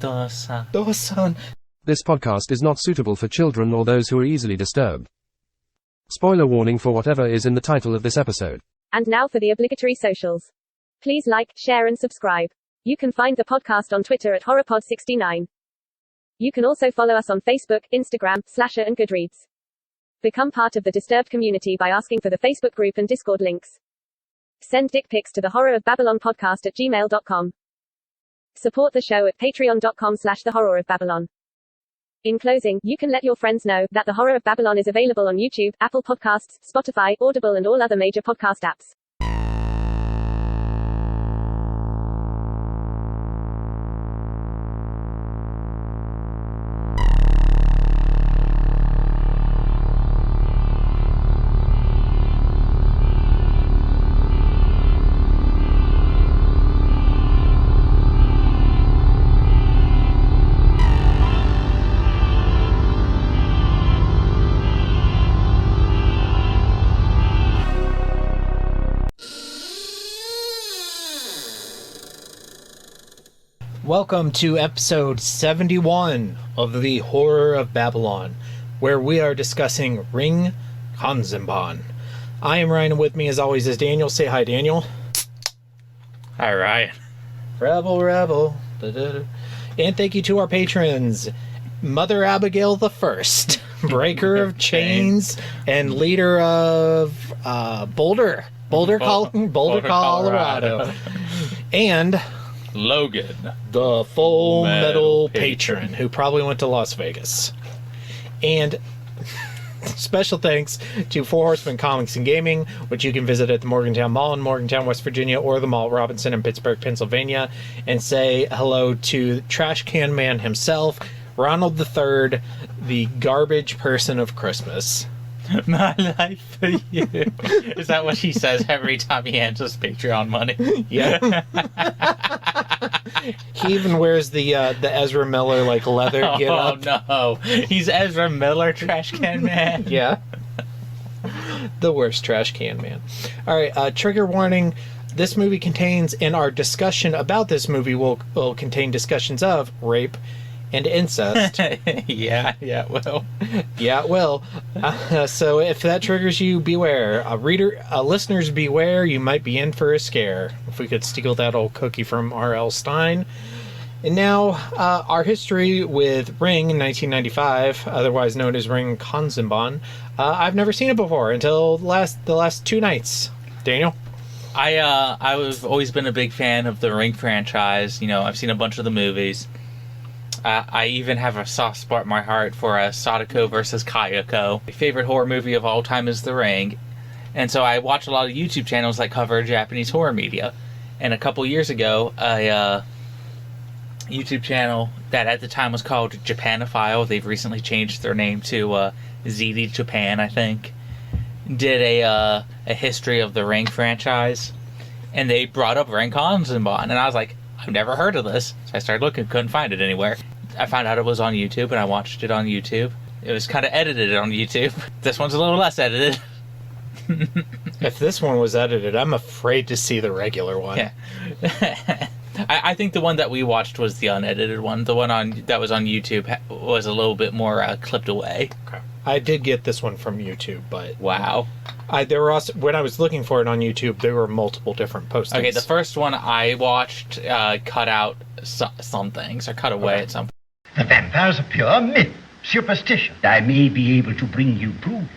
Dosan. This podcast is not suitable for children or those who are easily disturbed. Spoiler warning for whatever is in the title of this episode. And now for the obligatory socials. Please like, share and subscribe. You can find the podcast on Twitter at HorrorPod69. You can also follow us on Facebook, Instagram, Slasher and Goodreads. Become part of the Disturbed community by asking for the Facebook group and Discord links. Send dick pics to the horrorofbabylonpodcast@gmail.com. Support the show at patreon.com/thehorrorofbabylon. In closing, you can let your friends know that The Horror of Babylon is available on YouTube, Apple Podcasts, Spotify, Audible and all other major podcast apps. Welcome to episode 71 of The Horror of Babylon, where we are discussing Ring Kanzenban. I am Ryan, and with me as always is Daniel. Say hi, Daniel. Hi, Ryan. Rebel. Da-da-da. And thank you to our patrons, Mother Abigail the First, Breaker of Chains, and leader of Boulder, Colorado. And Logan, the Full Metal Patron, who probably went to Las Vegas. And special thanks to Four Horsemen Comics and Gaming, which you can visit at the Morgantown Mall in Morgantown, West Virginia, or the Mall at Robinson in Pittsburgh, Pennsylvania, and say hello to Trash Can Man himself, Ronald III, the garbage person of Christmas. my life for you. Is that what he says every time he hands us Patreon money? Yeah. He even wears the Ezra Miller leather get up. Oh no, he's Ezra Miller, Trash Can Man. Yeah. The worst Trash Can Man. All right, trigger warning. This movie contains, and our discussion about this movie will contain discussions of rape and incest. Yeah, it will. Yeah, it will. So if that triggers you, beware. Listeners, beware. You might be in for a scare. If we could steal that old cookie from R.L. Stine. And now, our history with Ring in 1995, otherwise known as Ring Kanzenban. I've never seen it before until the last two nights. Daniel? I've always been a big fan of the Ring franchise. You know, I've seen a bunch of the movies. I even have a soft spot in my heart for Sadako versus Kayako. My favorite horror movie of all time is The Ring. And so I watch a lot of YouTube channels that cover Japanese horror media. And a couple years ago, a YouTube channel that at the time was called Japanophile, they've recently changed their name to ZD Japan, I think, did a history of the Ring franchise. And they brought up Ring Kanzenban. And I was like, I've never heard of this. So I started looking, couldn't find it anywhere. I found out it was on YouTube, and I watched it on YouTube. It was kind of edited on YouTube. This one's a little less edited. If this one was edited, I'm afraid to see the regular one. Yeah. I think the one that we watched was the unedited one. The one that was on YouTube was a little bit more clipped away. Okay. I did get this one from YouTube, but wow. There were also, when I was looking for it on YouTube, there were multiple different postings. Okay, the first one I watched cut out some things, or cut away at some point. The vampires are pure myth, superstition. I may be able to bring you proof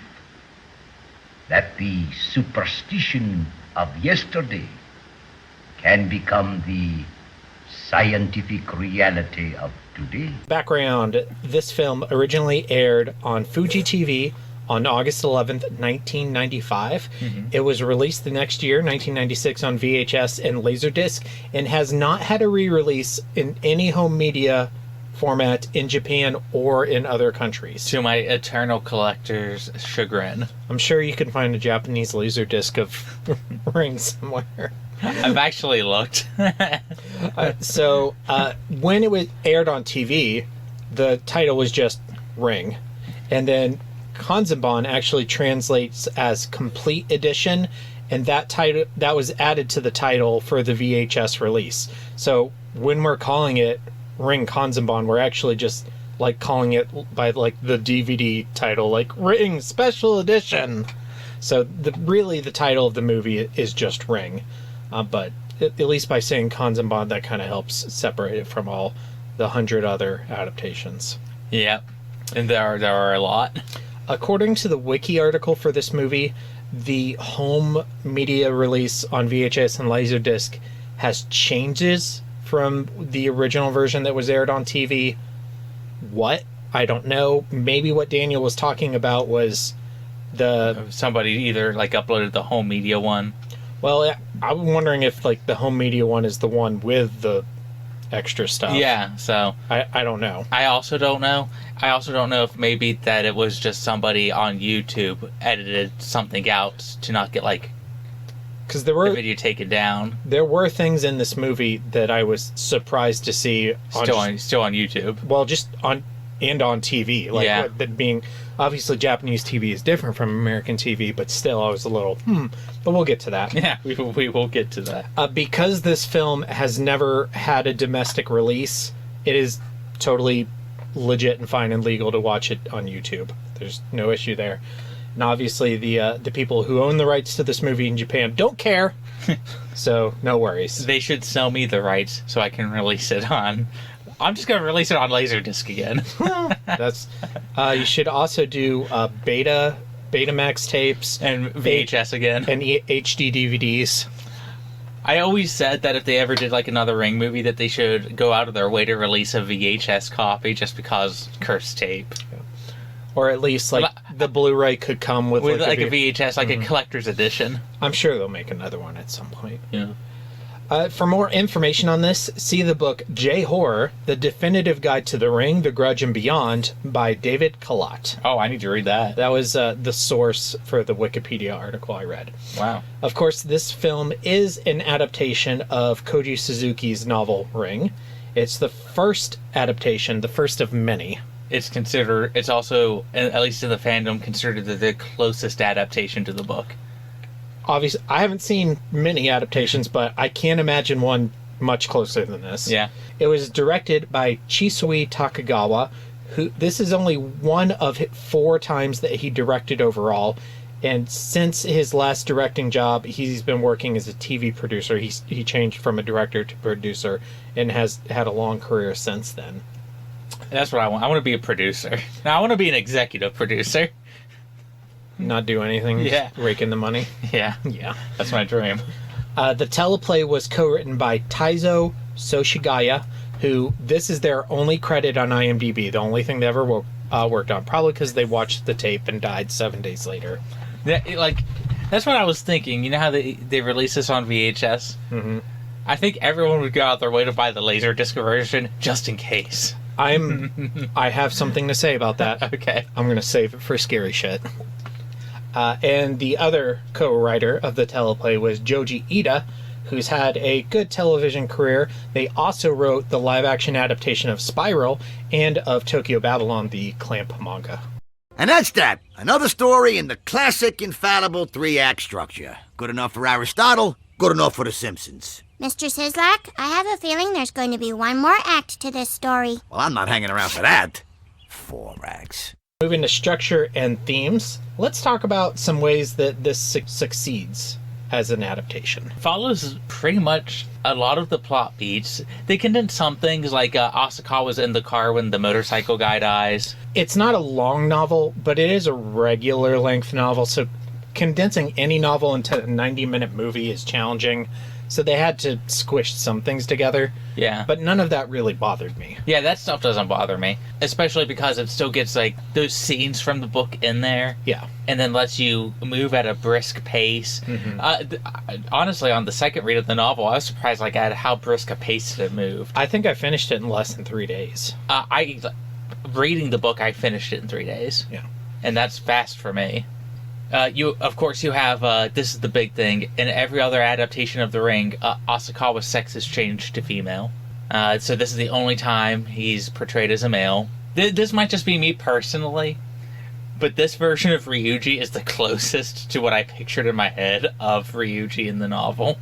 that the superstition of yesterday can become the scientific reality of today. Background, this film originally aired on Fuji TV on August 11th, 1995. Mm-hmm. It was released the next year, 1996, on VHS and Laserdisc, and has not had a re-release in any home media format in Japan or in other countries. To my eternal collector's chagrin. I'm sure you can find a Japanese Laserdisc of Ring somewhere. I've actually looked. So when it was aired on TV, the title was just Ring. And then Kanzenban actually translates as Complete Edition, and that was added to the title for the VHS release. So when we're calling it Ring Kanzenban were actually just like calling it by like the DVD title, like Ring Special Edition. So really the title of the movie is just Ring, but at least by saying Kanzenban, that kind of helps separate it from all the 100 other adaptations. Yep, and there are a lot. According to the wiki article for this movie, the home media release on VHS and Laserdisc has changes from the original version that was aired on TV. What? I don't know. Maybe what Daniel was talking about was somebody either like uploaded the home media one. Well, I'm wondering if like the home media one is the one with the extra stuff. Yeah, so I don't know. I also don't know. I also don't know if maybe that it was just somebody on YouTube edited something out to not get like because the video taken down. There were things in this movie that I was surprised to see still on YouTube. Well, just on TV, like that being obviously Japanese TV is different from American TV, but still I was a little But we'll get to that. Yeah, we will get to that. Because this film has never had a domestic release, it is totally legit and fine and legal to watch it on YouTube. There's no issue there. And obviously the people who own the rights to this movie in Japan don't care, so no worries. They should sell me the rights so I can release it on... I'm just going to release it on Laserdisc again. That's you should also do Betamax tapes and VHS again and HD DVDs. I always said that if they ever did like another Ring movie that they should go out of their way to release a VHS copy just because cursed tape. Or at least like the Blu-ray could come with like a VHS, like a collector's edition. I'm sure they'll make another one at some point. Yeah. For more information on this, see the book J-Horror, The Definitive Guide to the Ring, The Grudge, and Beyond by David Kalat. Oh, I need to read that. That was the source for the Wikipedia article I read. Wow. Of course, this film is an adaptation of Koji Suzuki's novel Ring. It's the first adaptation, the first of many. It's also, at least in the fandom, considered the closest adaptation to the book. Obviously, I haven't seen many adaptations, but I can't imagine one much closer than this. Yeah. It was directed by Chisui Takagawa, who this is only one of 4 times that he directed overall. And since his last directing job, he's been working as a TV producer. He changed from a director to producer and has had a long career since then. That's what I want. I want to be a producer. Now, I want to be an executive producer. Not do anything, yeah. Just rake in the money. Yeah. That's my dream. The teleplay was co-written by Taizo Soshigaya, who this is their only credit on IMDb, the only thing they ever worked on, probably because they watched the tape and died 7 days later. That's what I was thinking. You know how they release this on VHS? Mm-hmm. I think everyone would go out their way to buy the Laserdisc version just in case. I have something to say about that. Okay. I'm going to save it for scary shit. And the other co-writer of the teleplay was Joji Ida, who's had a good television career. They also wrote the live-action adaptation of Spiral and of Tokyo Babylon, the Clamp manga. And that's that. Another story in the classic, infallible 3-act structure. Good enough for Aristotle, good enough for The Simpsons. Mr. Sislak, I have a feeling there's going to be one more act to this story. Well, I'm not hanging around for that. 4 acts. Moving to structure and themes, let's talk about some ways that this succeeds as an adaptation. Follows pretty much a lot of the plot beats. They condense some things, like Asakawa's in the car when the motorcycle guy dies. It's not a long novel, but it is a regular length novel, so condensing any novel into a 90-minute movie is challenging. So they had to squish some things together. Yeah. But none of that really bothered me. Yeah, that stuff doesn't bother me. Especially because it still gets, like, those scenes from the book in there. Yeah. And then lets you move at a brisk pace. Mm-hmm. Honestly, on the second read of the novel, I was surprised, like, at how brisk a pace it moved. I think I finished it in less than 3 days. Reading the book, I finished it in 3 days. Yeah. And that's fast for me. You have, this is the big thing, in every other adaptation of The Ring, Asakawa's sex is changed to female. So this is the only time he's portrayed as a male. This might just be me personally, but this version of Ryuji is the closest to what I pictured in my head of Ryuji in the novel.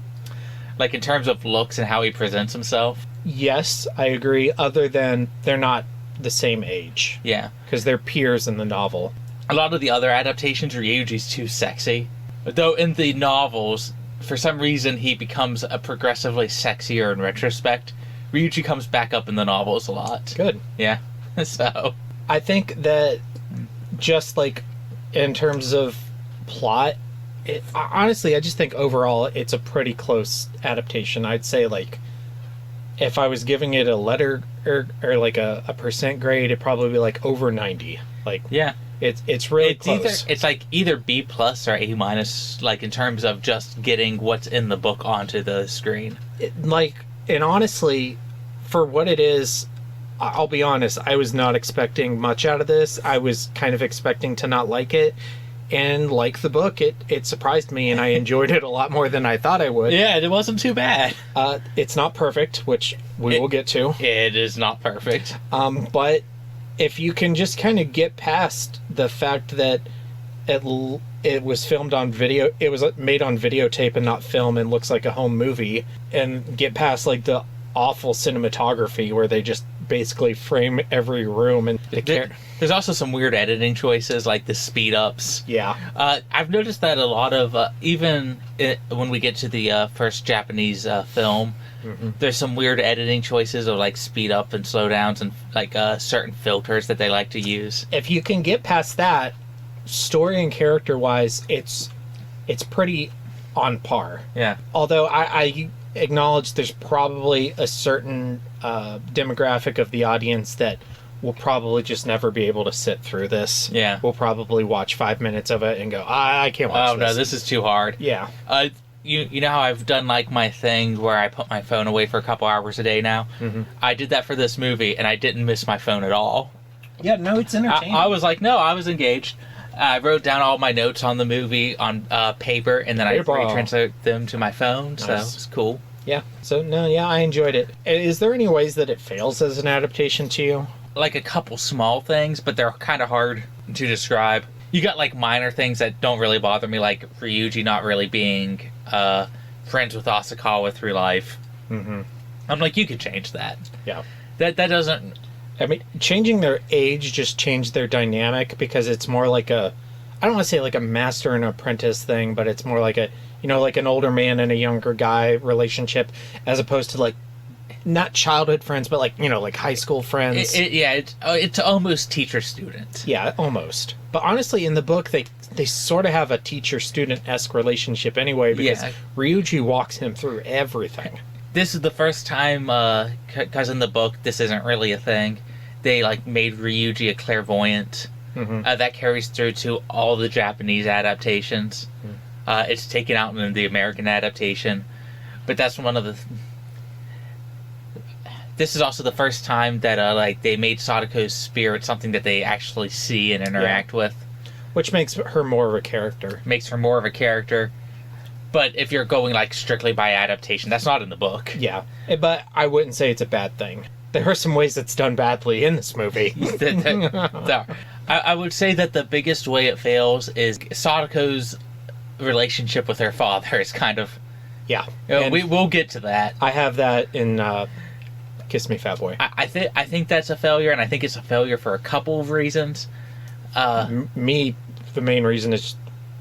Like, in terms of looks and how he presents himself. Yes, I agree, other than they're not the same age. Yeah. Because they're peers in the novel. A lot of the other adaptations, Ryuji's too sexy. Though in the novels, for some reason, he becomes a progressively sexier in retrospect. Ryuji comes back up in the novels a lot. Good. Yeah. So... I think that just, like, in terms of plot, honestly, I just think overall it's a pretty close adaptation. I'd say, like, if I was giving it a letter or like a percent grade, it'd probably be, like, over 90. Like, yeah. It's really close. It's like either B+ or A-, like, in terms of just getting what's in the book onto the screen. And honestly, for what it is, I'll be honest, I was not expecting much out of this. I was kind of expecting to not like it. And like the book, it surprised me, and I enjoyed it a lot more than I thought I would. Yeah, it wasn't too bad. It's not perfect, which we will get to. It is not perfect. But if you can just kind of get past the fact that it was filmed on video, it was made on videotape and not film, and looks like a home movie, and get past like the awful cinematography where they just basically frame every room, and there's also some weird editing choices, like the speed ups. Yeah. I've noticed that a lot of when we get to the first Japanese film, there's some weird editing choices of like speed up and slow downs, and like certain filters that they like to use. If you can get past that, story and character wise, it's pretty on par. Yeah. Although I acknowledge there's probably a certain demographic of the audience that will probably just never be able to sit through this. Yeah. We'll probably watch 5 minutes of it and go, I can't watch this. Oh, no, this is too hard. Yeah. You know how I've done like my thing where I put my phone away for a couple hours a day now? Mm-hmm. I did that for this movie, and I didn't miss my phone at all. Yeah, no, it's entertaining. I was like, no, I was engaged. I wrote down all my notes on the movie on paper, and then I retranslated them to my phone, nice. So it was cool. Yeah, so no, yeah, I enjoyed it. Is there any ways that it fails as an adaptation to you? Like a couple small things, but they're kind of hard to describe. You got like minor things that don't really bother me, like Ryuji not really being friends with Asakawa through life. Mm-hmm. I'm like, you could change that. Yeah. That doesn't... I mean, changing their age just changed their dynamic, because it's more like I don't want to say like a master and apprentice thing, but it's more like like an older man and a younger guy relationship, as opposed to like, not childhood friends, but like, like high school friends. It's almost teacher-student. Yeah, almost. But honestly, in the book, they sort of have a teacher-student-esque relationship anyway, because Ryuji walks him through everything. This is the first time, because in the book, this isn't really a thing, they like made Ryuji a clairvoyant. Mm-hmm. That carries through to all the Japanese adaptations. Mm-hmm. It's taken out in the American adaptation. But that's one of the... This is also the first time that they made Sadako's spirit something that they actually see and interact with. Which makes her more of a character. But if you're going like strictly by adaptation, that's not in the book. Yeah, but I wouldn't say it's a bad thing. There are some ways it's done badly in this movie. I would say that the biggest way it fails is Sadako's relationship with her father is kind of... Yeah. We'll get to that. I have that in Kiss Me, Fat Boy. I think that's a failure, and I think it's a failure for a couple of reasons. The main reason is...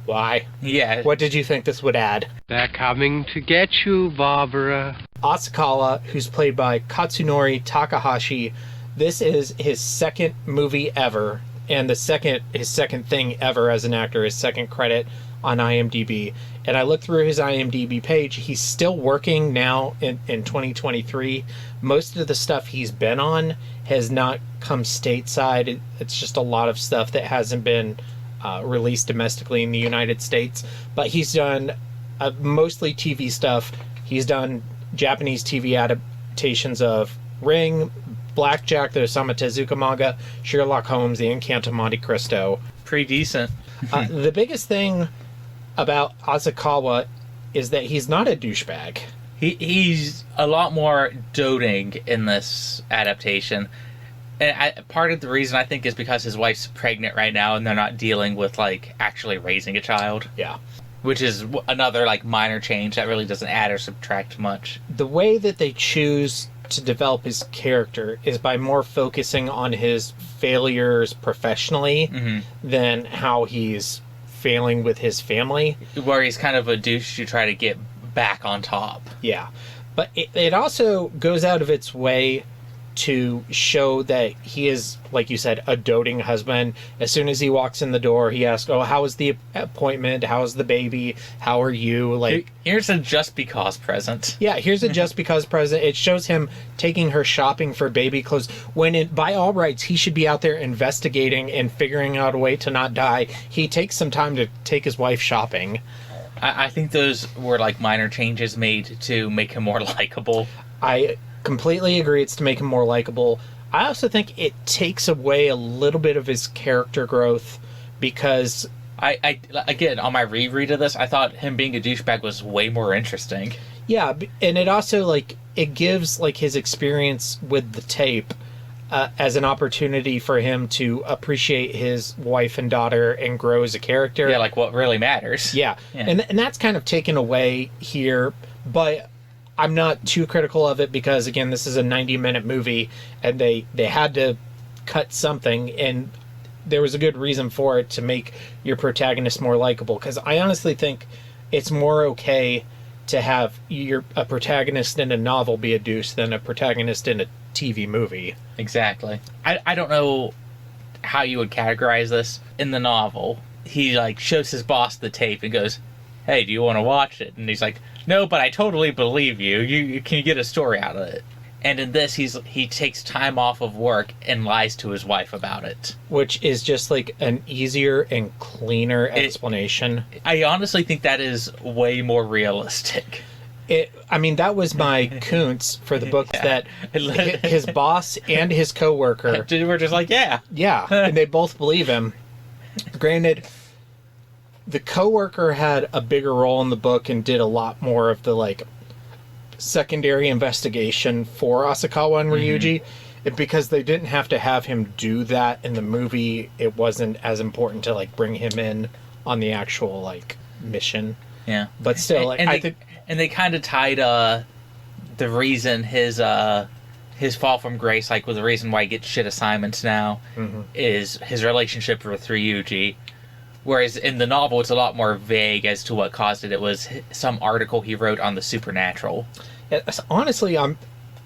Why? Yeah. What did you think this would add? They're coming to get you, Barbara. Asakawa, who's played by Katsunori Takahashi, this is his second movie ever, and his second thing ever as an actor, his second credit on IMDb. And I looked through his IMDb page. He's still working now in 2023. Most of the stuff he's been on has not come stateside. It's just a lot of stuff that hasn't been released domestically in the United States. But he's done mostly TV stuff. He's done Japanese TV adaptations of Ring, Blackjack, the Osamu Tezuka manga, Sherlock Holmes, The Encanto Monte Cristo. Pretty decent. The biggest thing about Asakawa is that he's not a douchebag. He's a lot more doting in this adaptation. And part of the reason I think is because his wife's pregnant right now and they're not dealing with, like, actually raising a child. Yeah. which is another like minor change that really doesn't add or subtract much. The way that they choose to develop his character is by more focusing on his failures professionally than how he's failing with his family. Where he's kind of a douche to try to get back on top. Yeah. But it also goes out of its way to show that he is, like you said, a doting husband. As soon as he walks in the door, he asks, "Oh, how was the appointment? How's the baby? How are you?" Like, here's a just because present. Yeah, here's a just because present. It shows him taking her shopping for baby clothes when, by all rights, he should be out there investigating and figuring out a way to not die. He takes some time to take his wife shopping. I think those were like minor changes made to make him more likable. I completely agree it's to make him more likable. I also think it takes away a little bit of his character growth because I again, on my reread of this, I thought him being a douchebag was way more interesting. Yeah, and it also, like, it gives, like, his experience with the tape as an opportunity for him to appreciate his wife and daughter and grow as a character. Yeah, like what really matters. Yeah. And that's kind of taken away here, but I'm not too critical of it because, again, this is a 90-minute movie, and they had to cut something, and there was a good reason for it to make your protagonist more likable, because I honestly think it's more okay to have a protagonist in a novel be a douche than a protagonist in a TV movie. Exactly. I don't know how you would categorize this. In the novel, he, like, shows his boss the tape and goes, "Hey, do you want to watch it?" And he's like, "No, but I totally believe you. You can get a story out of it." And in this, he takes time off of work and lies to his wife about it. Which is just like an easier and cleaner explanation. I honestly think that is way more realistic. I mean, that was my Koontz for the books, that his boss and his coworker were just like, yeah. Yeah, and they both believe him. Granted, the coworker had a bigger role in the book and did a lot more of the, like, secondary investigation for Asakawa and Ryuji. Because they didn't have to have him do that in the movie, it wasn't as important to, like, bring him in on the actual, like, mission. Yeah. But still, I think... And they kind of tied the reason his fall from grace, like, with the reason why he gets shit assignments now, is his relationship with Ryuji. Whereas in the novel, it's a lot more vague as to what caused it. It was some article he wrote on the supernatural. Yeah, honestly, I'm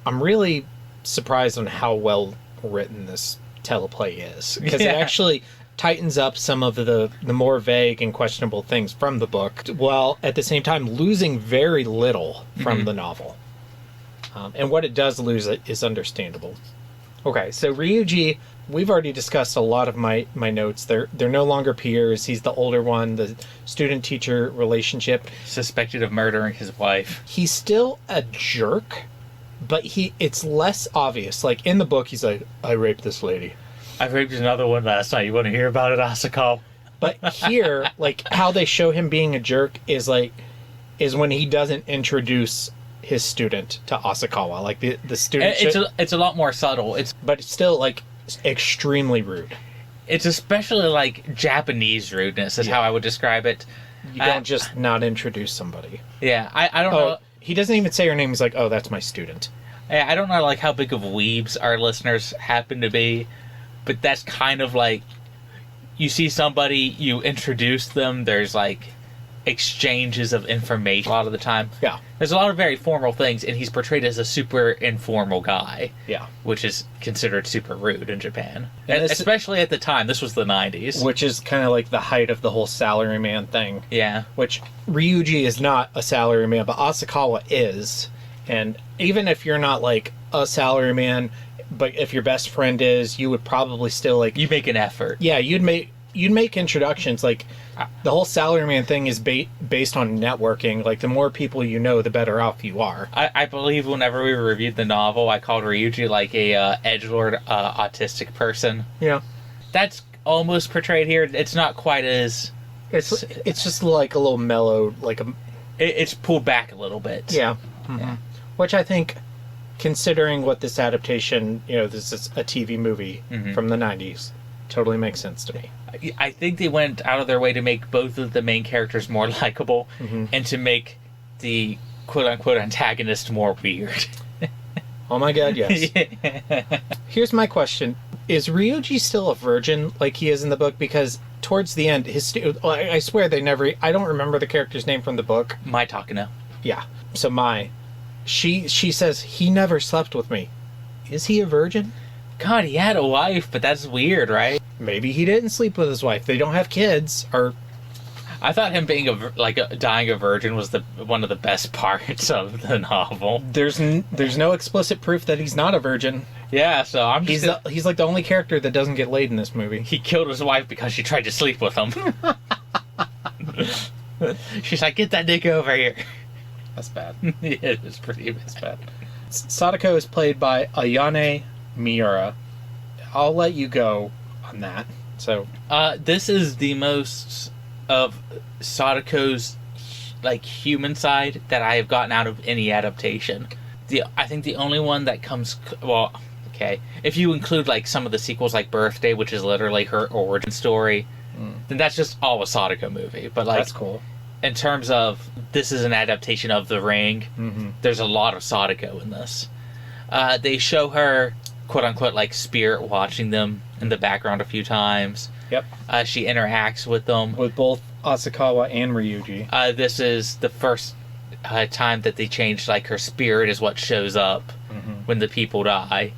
really surprised on how well written this teleplay is, because it actually tightens up some of the more vague and questionable things from the book, while at the same time losing very little from the novel. And what it does lose is understandable. Okay, so Ryuji, we've already discussed a lot of my notes. They're no longer peers. He's the older one, the student-teacher relationship. Suspected of murdering his wife. He's still a jerk, but it's less obvious. Like, in the book, he's like, "I raped this lady. I raped another one last night. You want to hear about it, Asako?" But here, like, how they show him being a jerk is when he doesn't introduce his student to Asakawa. Like, the student... It's a lot more subtle. But it's still, like, extremely rude. It's especially, like, Japanese rudeness is how I would describe it. You don't just not introduce somebody. Yeah, I don't know. He doesn't even say her name. He's like, "Oh, that's my student." I don't know, like, how big of weebs our listeners happen to be, but that's kind of like, you see somebody, you introduce them, there's, like, exchanges of information a lot of the time. Yeah. There's a lot of very formal things, and he's portrayed as a super informal guy. Yeah. Which is considered super rude in Japan. Especially at the time. This was the 90s. Which is kind of like the height of the whole salaryman thing. Yeah. Which Ryuji is not a salaryman, but Asakawa is. And even if you're not, like, a salaryman, but if your best friend is, you would probably still, like... You make an effort. Yeah, you'd make introductions. Like, the whole salaryman thing is based on networking. Like, the more people you know, the better off you are. I believe whenever we reviewed the novel, I called Ryuji, like, a edgelord autistic person. Yeah. That's almost portrayed here. It's not quite as... It's just, like, a little mellow, like a... It's pulled back a little bit. Yeah. Yeah. Which I think, considering what this adaptation, this is a TV movie from the 90s, Totally makes sense to me. I think they went out of their way to make both of the main characters more likable and to make the quote-unquote antagonist more weird. Oh my god, yes. Here's my question. Is Ryuji still a virgin like he is in the book? Because towards the end, I swear they never... I don't remember the character's name from the book. Mai Takano. Yeah. So Mai. She says, he never slept with me. Is he a virgin? God, he had a wife, but that's weird, right? Maybe he didn't sleep with his wife. They don't have kids, or... I thought him being dying a virgin was one of the best parts of the novel. There's no explicit proof that he's not a virgin. Yeah, so I'm just... He's like the only character that doesn't get laid in this movie. He killed his wife because she tried to sleep with him. She's like, get that dick over here. That's bad. Yeah, it's bad. Sadako is played by Ayane Miura. I'll let you go on that. So, this is the most of Sadako's human side that I have gotten out of any adaptation. I think the only one that comes if you include some of the sequels like Birthday, which is literally her origin story, then that's just all a Sadako movie. But that's cool. In terms of this is an adaptation of The Ring, there's a lot of Sadako in this. They show her quote unquote spirit watching them in the background a few times. Yep. She interacts with them. With both Asakawa and Ryuji. This is the first time that they changed, her spirit is what shows up when the people die.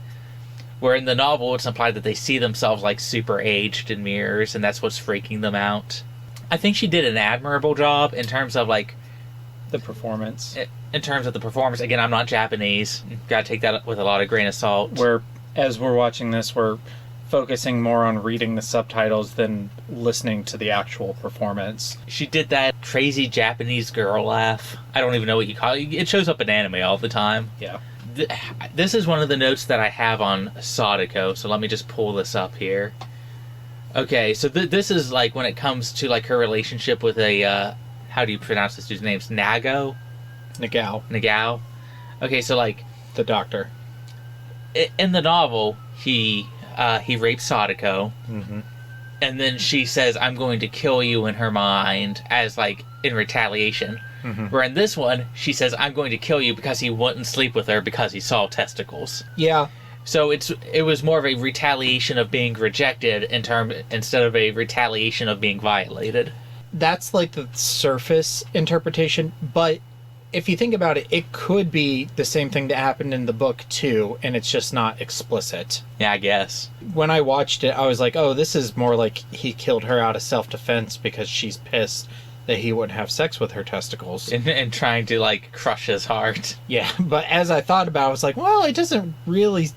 Where in the novel, it's implied that they see themselves super aged in mirrors, and that's what's freaking them out. I think she did an admirable job in terms of, the performance. In terms of the performance. Again, I'm not Japanese. Gotta take that with a lot of grain of salt. As we're watching this, we're focusing more on reading the subtitles than listening to the actual performance. She did that crazy Japanese girl laugh. I don't even know what you call it. It shows up in anime all the time. Yeah. This is one of the notes that I have on Sadako, so let me just pull this up here. Okay, so this is when it comes to her relationship with a, how do you pronounce this dude's name? Nagao? Nagao. Okay, so the doctor. In the novel, he rapes Sadako, and then she says, I'm going to kill you in her mind as in retaliation. Where in this one, she says, I'm going to kill you because he wouldn't sleep with her because he saw testicles. Yeah. So it was more of a retaliation of being rejected instead of a retaliation of being violated. That's the surface interpretation, but if you think about it, it could be the same thing that happened in the book too, and it's just not explicit. Yeah, I guess. When I watched it, I was like, oh, this is more like he killed her out of self-defense because she's pissed that he wouldn't have sex with her testicles. And trying to, crush his heart. Yeah, but as I thought about it, I was like, well, it doesn't really,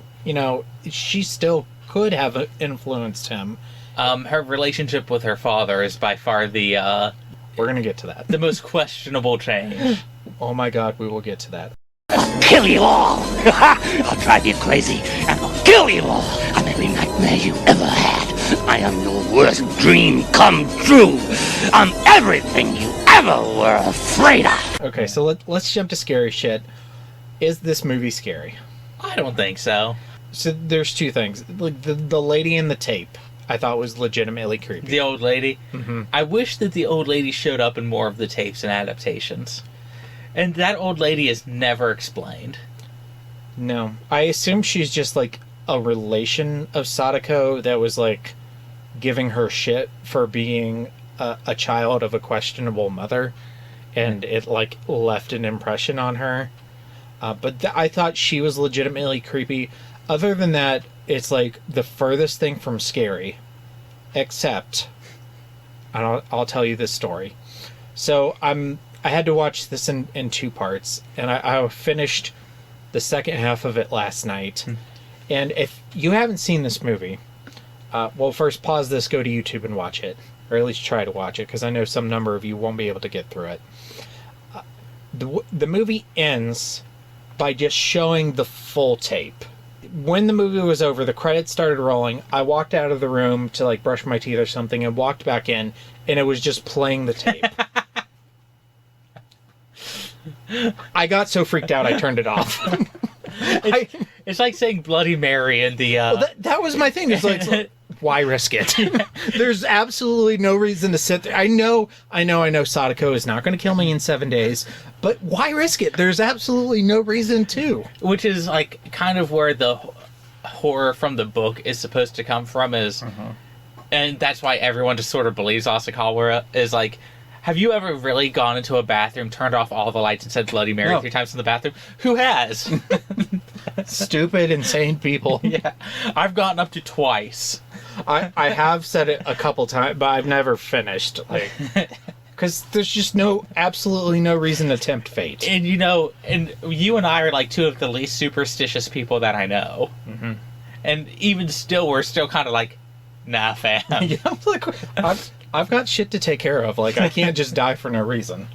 she still could have influenced him. Her relationship with her father is by far the, we're gonna get to that. The most questionable change. Oh my god, we will get to that. I'll kill you all! I'll drive you crazy, and I'll kill you all! I'm every nightmare you ever had. I am your worst dream come true. I'm everything you ever were afraid of. Okay, so let's jump to scary shit. Is this movie scary? I don't think so. So there's two things. The lady in the tape, I thought was legitimately creepy. The old lady? I wish that the old lady showed up in more of the tapes and adaptations. And that old lady is never explained. No. I assume she's just a relation of Sadako that was giving her shit for being a child of a questionable mother, and it left an impression on her. But I thought she was legitimately creepy. Other than that, it's the furthest thing from scary, except, and I'll tell you this story. So I had to watch this in two parts, and I finished the second half of it last night. And if you haven't seen this movie, well, first pause this, go to YouTube and watch it, or at least try to watch it, because I know some number of you won't be able to get through it. The movie ends by just showing the full tape. When the movie was over, the credits started rolling. I walked out of the room to brush my teeth or something and walked back in, and it was just playing the tape. I got so freaked out I turned it off. It's like saying Bloody Mary in the... Well, that was my thing. It's why risk it? There's absolutely no reason to sit there. I know Sadako is not going to kill me in 7 days, but why risk it? There's absolutely no reason to. Which is like kind of where the horror from the book is supposed to come from is, and that's why everyone just sort of believes Asakawa is like, have you ever really gone into a bathroom, turned off all the lights, and said Bloody Mary No. 3 times in the bathroom? Who has? Stupid, insane people. Yeah, I've gotten up to twice. I have said it a couple times, but I've never finished. Like, because there's just absolutely no reason to tempt fate. And and you and I are like two of the least superstitious people that I know. Mm-hmm. And even still, we're still kind of like, nah, fam. Yeah, I'm like, I've got shit to take care of. Like, I can't just die for no reason.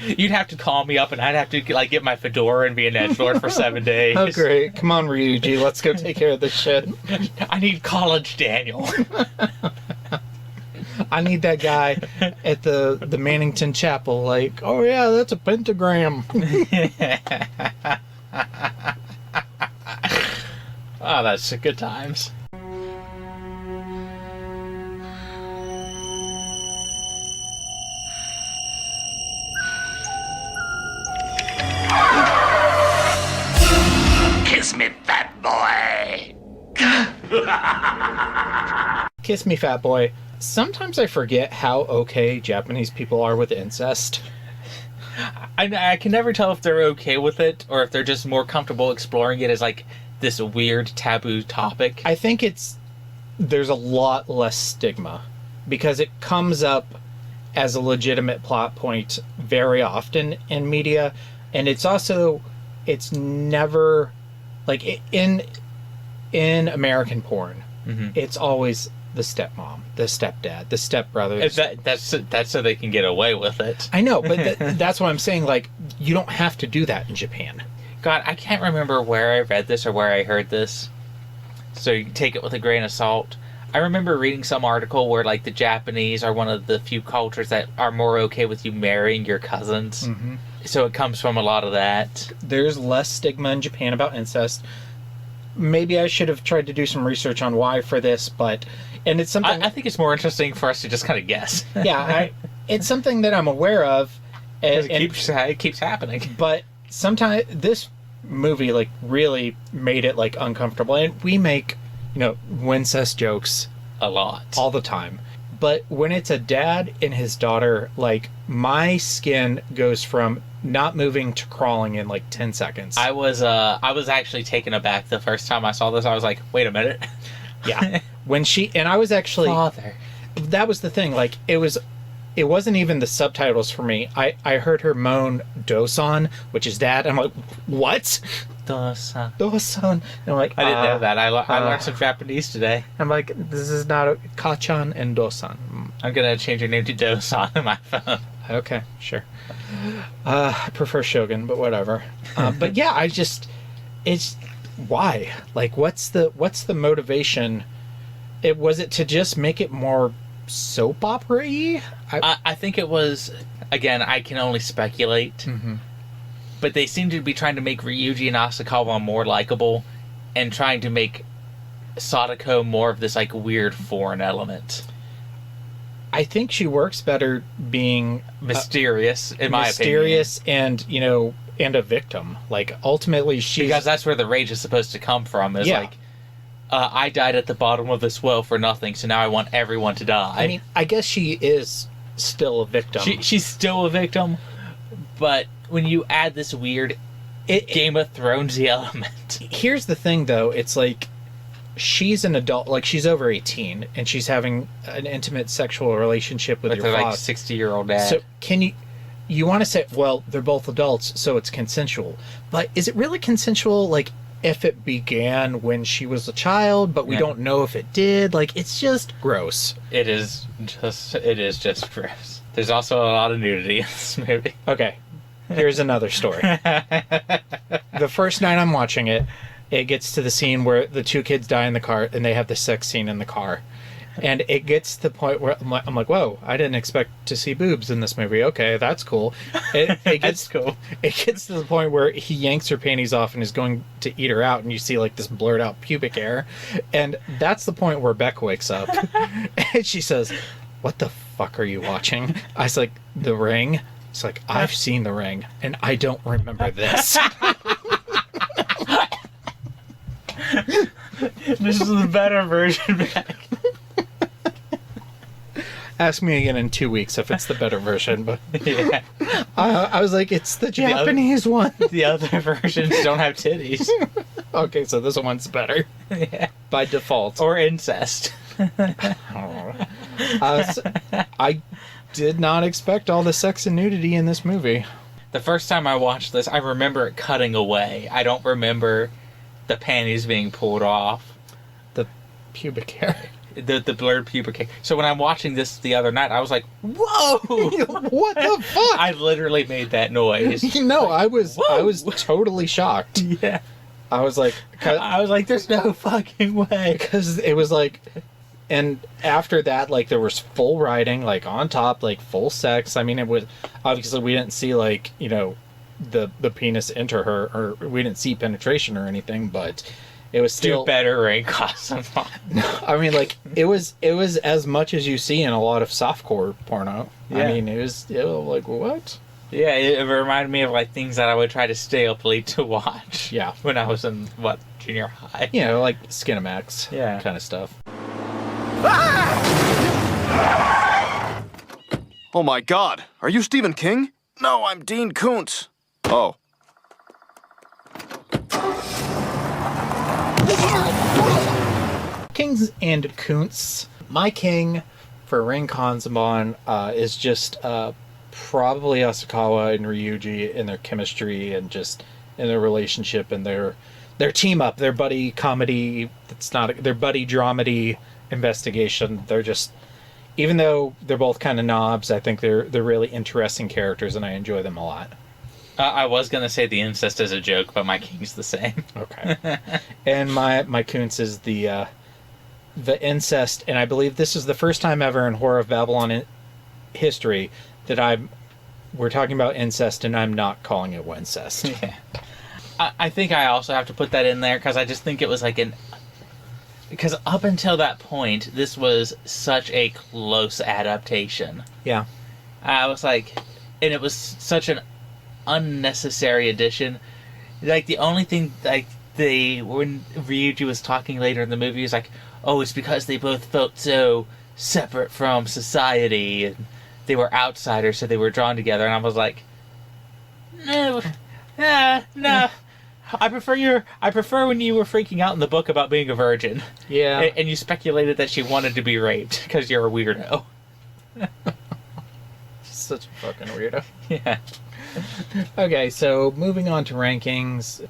You'd have to call me up, and I'd have to like get my fedora and be an edgelord for 7 days. Oh, great. Come on, Ryuji. Let's go take care of this shit. I need college Daniel. I need that guy at the Mannington Chapel. Like, oh, yeah, that's a pentagram. Oh, that's good times. Kiss me, fat boy. Kiss me, fat boy. Sometimes I forget how okay Japanese people are with incest. I can never tell if they're okay with it or if they're just more comfortable exploring it as like this weird taboo topic. I think there's a lot less stigma because it comes up as a legitimate plot point very often in media, and it's never like in American porn. Mm-hmm. It's always the stepmom, the stepdad, the stepbrothers. That's so they can get away with it. I know, but that's what I'm saying. Like, you don't have to do that in Japan. God, I can't remember where I read this or where I heard this, so you can take it with a grain of salt. I remember reading some article where, like, the Japanese are one of the few cultures that are more okay with you marrying your cousins. Mm-hmm. So it comes from a lot of that. There's less stigma in Japan about incest. Maybe I should have tried to do some research on why for this, and it's something... I think it's more interesting for us to just kind of guess. Yeah, it's something that I'm aware of. And it keeps happening. But sometimes this movie, like, really made it, like, uncomfortable. And we make, wincest jokes a lot. All the time. But when it's a dad and his daughter, like, my skin goes from not moving to crawling in like 10 seconds. I was actually taken aback the first time I saw this. I was like, wait a minute. Yeah. I was actually... Father. That was the thing. Like, it wasn't even the subtitles for me. I heard her moan Dosan, which is dad. I'm like, what? Dosan. And I'm like, I didn't know that. I learned some Japanese today. I'm like, this is not Kachan and Dosan. I'm going to change your name to Dosan on my phone. Okay, sure. I prefer Shogun, but whatever. But yeah, it's why? Like, what's the motivation? Was it to just make it more soap opera-y? I think it was, again, I can only speculate, mm-hmm. but they seem to be trying to make Ryuji and Asakawa more likable and trying to make Sadako more of this, like, weird foreign element. I think she works better being mysterious, in my opinion. Mysterious and, and a victim. Like, ultimately, because that's where the rage is supposed to come from. Is like, I died at the bottom of this well for nothing, so now I want everyone to die. I mean, I guess she is still a victim. She's still a victim, but when you add this weird Game of Thrones-y element. Here's the thing, though. It's like, she's an adult, like, she's over 18, and she's having an intimate sexual relationship with your father. Like 60-year-old dad. So you want to say, well, they're both adults, so it's consensual. But is it really consensual, like, if it began when she was a child, but we don't know if it did? Like, it's just gross. It is just gross. There's also a lot of nudity in this movie. Okay, here's another story. The first night I'm watching it, it gets to the scene where the two kids die in the car, and they have the sex scene in the car. And it gets to the point where I'm like, whoa, I didn't expect to see boobs in this movie. Okay, that's cool. It gets That's cool. It gets to the point where he yanks her panties off and is going to eat her out, and you see like this blurred out pubic hair. And that's the point where Beck wakes up. And she says, what the fuck are you watching? I was like, The Ring. It's like, I've seen The Ring, and I don't remember this. This is the better version, Beck. Ask me again in 2 weeks if it's the better version, but Yeah. I was like, it's the Japanese one. The other versions don't have titties. Okay, so this one's better. Yeah. By default. Or incest. I did not expect all the sex and nudity in this movie. The first time I watched this, I remember it cutting away. I don't remember the panties being pulled off. The pubic hair. The blurred pubic hair. So when I'm watching this the other night, I was like, whoa! What the fuck? I literally made that noise. No, I was Whoa. totally shocked. Yeah. I was like, there's no fucking way. because it was like, and after that, like, there was full writing, like, on top, like, full sex. I mean, it was, obviously, we didn't see, like, you know, the penis enter her, or we didn't see penetration or anything, but it was still Do better, Ray Kanzenban. I mean, like, it was as much as you see in a lot of softcore porno. Yeah. I mean, it was like, what? Yeah, it reminded me of like things that I would try to stay up late to watch. Yeah. When I was in junior high. You know, like Skinamax. Yeah. Kind of stuff. Oh my god, are you Stephen King? No, I'm Dean Koontz. Oh. Kings and Koontz. My king for Ring Kanzenban is just probably Asakawa and Ryuji in their chemistry and just in their relationship and their team up, their buddy comedy. It's not their buddy dramedy investigation. They're just, even though they're both kind of knobs, I think they're really interesting characters and I enjoy them a lot. I was gonna say the incest is a joke, but my king's the same. Okay. And my Koontz is the incest, and I believe this is the first time ever in Horror of Babylon history that we're talking about incest and I'm not calling it wincest. Yeah. I think I also have to put that in there because I just think it was like because up until that point, this was such a close adaptation. Yeah. I was like, and it was such an unnecessary addition. Like, the only thing, like, when Ryuji was talking later in the movie, was like, oh, it's because they both felt so separate from society, and they were outsiders, so they were drawn together, and I was like, no. I prefer when you were freaking out in the book about being a virgin. Yeah. And you speculated that she wanted to be raped, because you're a weirdo. Such a fucking weirdo. Yeah. Okay, so moving on to rankings.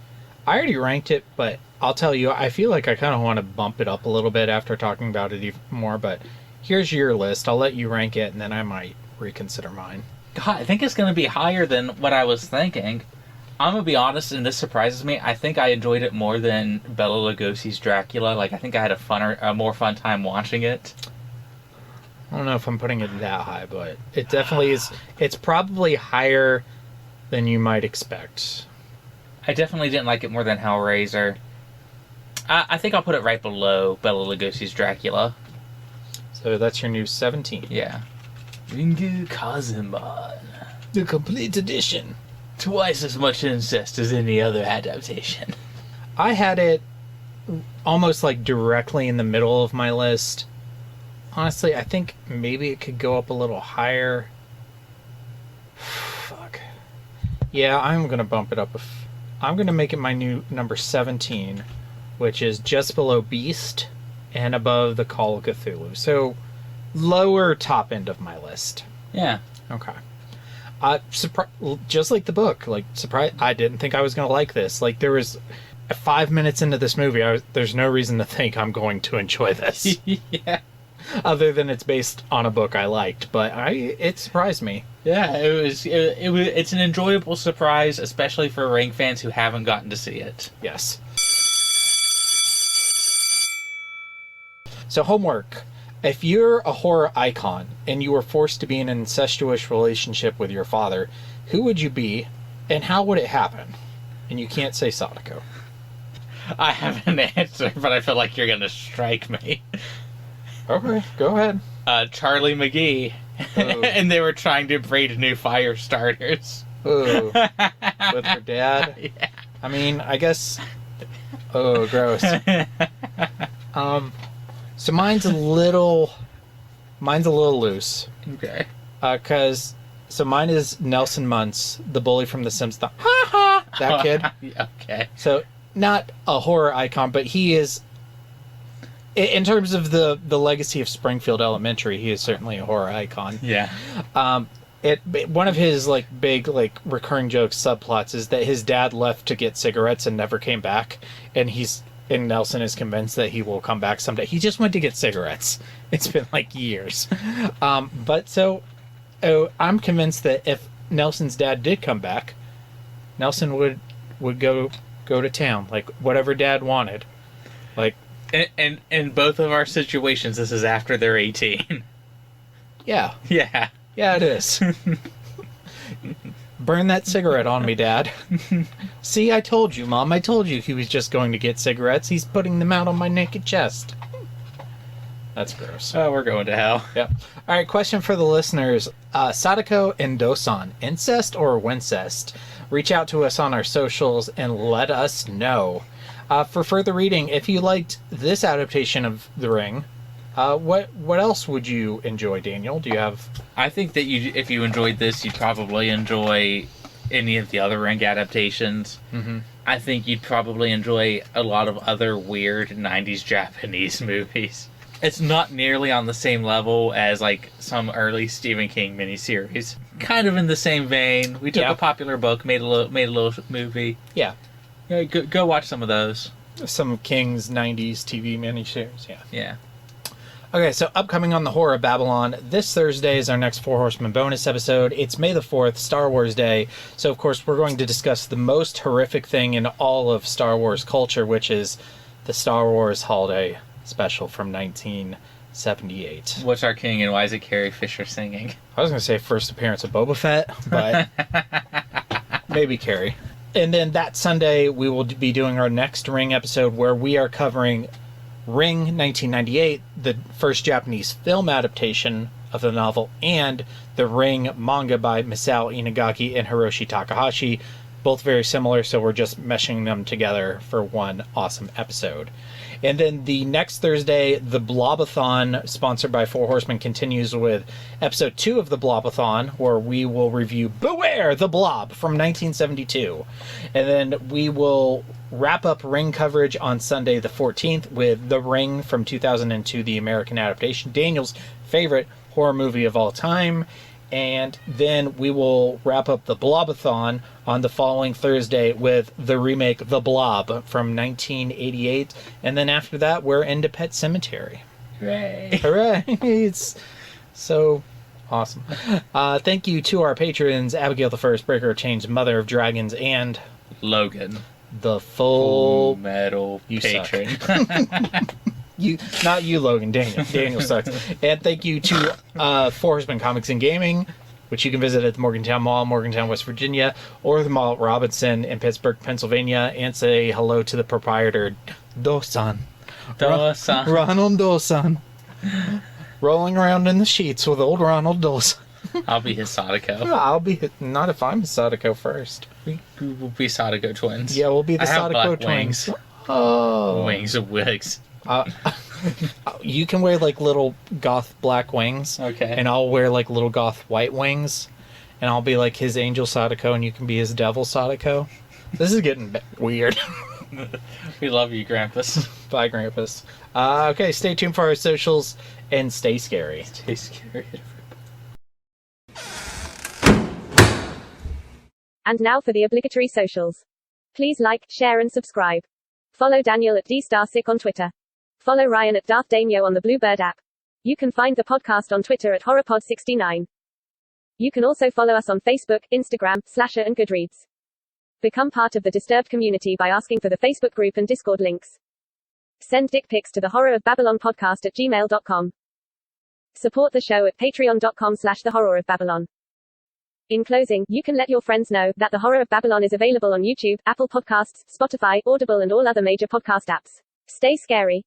I already ranked it, but I'll tell you, I feel like I kind of want to bump it up a little bit after talking about it even more, but here's your list. I'll let you rank it, and then I might reconsider mine. God, I think it's going to be higher than what I was thinking. I'm going to be honest, and this surprises me, I think I enjoyed it more than Bela Lugosi's Dracula. Like, I think I had a more fun time watching it. I don't know if I'm putting it that high, but it definitely is. It's probably higher than you might expect. I definitely didn't like it more than Hellraiser. I think I'll put it right below Bela Lugosi's Dracula. So that's your new 17. Yeah. Ringu Kanzenban. The complete edition. Twice as much incest as any other adaptation. I had it almost like directly in the middle of my list. Honestly, I think maybe it could go up a little higher. Fuck. Yeah, I'm going to bump it up. I'm going to make it my new number 17, which is just below Beast and above the Call of Cthulhu. So, lower top end of my list. Yeah. Okay. Just like the book, like, I didn't think I was going to like this. Like, there was 5 minutes into this movie, there's no reason to think I'm going to enjoy this. Yeah. Other than it's based on a book I liked, but it surprised me. Yeah, it's an enjoyable surprise, especially for Ring fans who haven't gotten to see it. Yes. So homework. If you're a horror icon and you were forced to be in an incestuous relationship with your father, who would you be and how would it happen? And you can't say Sadako. I have an answer, but I feel like you're going to strike me. Okay, go ahead. Charlie McGee. And they were trying to breed new fire starters. Ooh. With her dad? Yeah. I mean, I guess... Oh, gross. So mine's a little loose. Okay. So mine is Nelson Muntz, the bully from The Simpsons. That kid. Okay. So not a horror icon, but he is, in terms of the legacy of Springfield Elementary, he is certainly a horror icon. Yeah. One of his big recurring jokes subplots is that his dad left to get cigarettes and never came back, and Nelson is convinced that he will come back someday. He just went to get cigarettes. It's been years. I'm convinced that if Nelson's dad did come back, Nelson would go to town, whatever dad wanted. And in both of our situations, this is after they're 18. Yeah. Yeah. Yeah, it is. Burn that cigarette on me, Dad. See, I told you, Mom. I told you he was just going to get cigarettes. He's putting them out on my naked chest. That's gross. Oh, we're going to hell. Yep. All right, question for the listeners. Sadako and Dosan, incest or wincest? Reach out to us on our socials and let us know. For further reading, if you liked this adaptation of The Ring, what else would you enjoy, Daniel? Do you have... I think that if you enjoyed this, you'd probably enjoy any of the other Ring adaptations. Mm-hmm. I think you'd probably enjoy a lot of other weird 90s Japanese movies. It's not nearly on the same level as some early Stephen King miniseries. Kind of in the same vein. We took a popular book, made a little movie. Yeah. Go watch some of those. Some King's 90s TV miniseries, yeah. Yeah. Okay, so upcoming on the Horror of Babylon, this Thursday is our next Four Horsemen bonus episode. It's May the 4th, Star Wars Day. So, of course, we're going to discuss the most horrific thing in all of Star Wars culture, which is the Star Wars Holiday Special from 1978. What's our king and why is it Carrie Fisher singing? I was going to say first appearance of Boba Fett, but maybe Carrie. And then that Sunday, we will be doing our next Ring episode where we are covering Ring 1998, the first Japanese film adaptation of the novel, and the Ring manga by Misao Inagaki and Hiroshi Takahashi. Both very similar, so we're just meshing them together for one awesome episode. And then the next Thursday, the Blobathon, sponsored by Four Horsemen, continues with episode 2 of the Blobathon, where we will review Beware the Blob from 1972. And then we will wrap up Ring coverage on Sunday the 14th with The Ring from 2002, the American adaptation, Daniel's favorite horror movie of all time. And then we will wrap up the Blobathon on the following Thursday with the remake The Blob from 1988. And then after that, we're into Pet Sematary. Hooray! Hooray! It's so awesome. Thank you to our patrons, Abigail the First, Breaker of Chains, Mother of Dragons, and Logan, the Full Metal Patron. Not you, Logan. Daniel sucks. And thank you to Four Horsemen Comics and Gaming, which you can visit at the Morgantown Mall, Morgantown, West Virginia, or the Mall at Robinson in Pittsburgh, Pennsylvania, and say hello to the proprietor, Dosan. Ronald Dosan. Rolling around in the sheets with old Ronald Dosan. I'll be his Sadako. I'll be not if I'm Sadako first. We will be Sadako twins. Yeah, we'll be the Sadako Wings. twins. Oh, Wings of wigs. You can wear little goth black wings, okay, and I'll wear little goth white wings, and I'll be his angel Sadako, and you can be his devil Sadako. This is getting weird. We love you, Grampus. Bye, Grampus. Okay, stay tuned for our socials and stay scary. Stay scary. And now for the obligatory socials. Please like, share, and subscribe. Follow Daniel at DStarSick on Twitter. Follow Ryan at Darth Daimyo on the Bluebird app. You can find the podcast on Twitter at HorrorPod69. You can also follow us on Facebook, Instagram, Slasher, and Goodreads. Become part of the Disturbed community by asking for the Facebook group and Discord links. Send dick pics to the Horror of Babylon podcast at gmail.com. Support the show at patreon.com/The Horror of Babylon. In closing, you can let your friends know that The Horror of Babylon is available on YouTube, Apple Podcasts, Spotify, Audible, and all other major podcast apps. Stay scary.